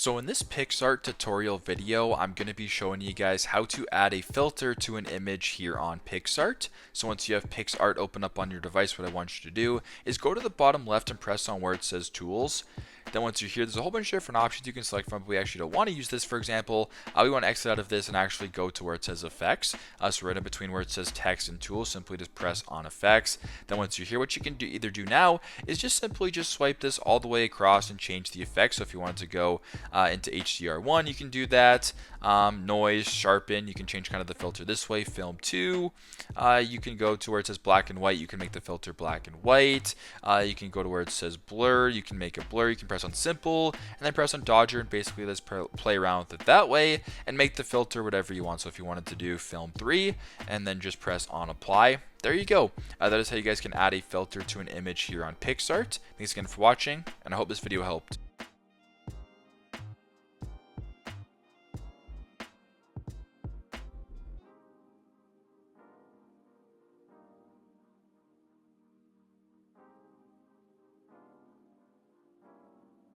So in this PicsArt tutorial video, I'm going to be showing you guys how to add a filter to an image here on PicsArt. So once you have PicsArt open up on your device, what I want you to do is go to the bottom left and press on where it says Tools. Then once you're here, there's a whole bunch of different options you can select from, but we actually don't want to use this. For example, we want to exit out of this and actually go to where it says Effects. So right in between where it says Text and Tools, simply just press on Effects. Then once you're here, what you can either do now is just simply just swipe this all the way across and change the effects. So if you wanted to go into HDR1, you can do that. Noise, sharpen, you can change kind of the filter this way. Film 2, you can go to where it says black and white, you can make the filter black and white. You can go to where it says blur, you can make it blur, you can press on simple and then press on dodger and basically let's play around with it that way and make the filter whatever you want. So if you wanted to do film 3 and then just press on apply, there you go. That is how you guys can add a filter to an image here on PicsArt. Thanks again for watching, and I hope this video helped.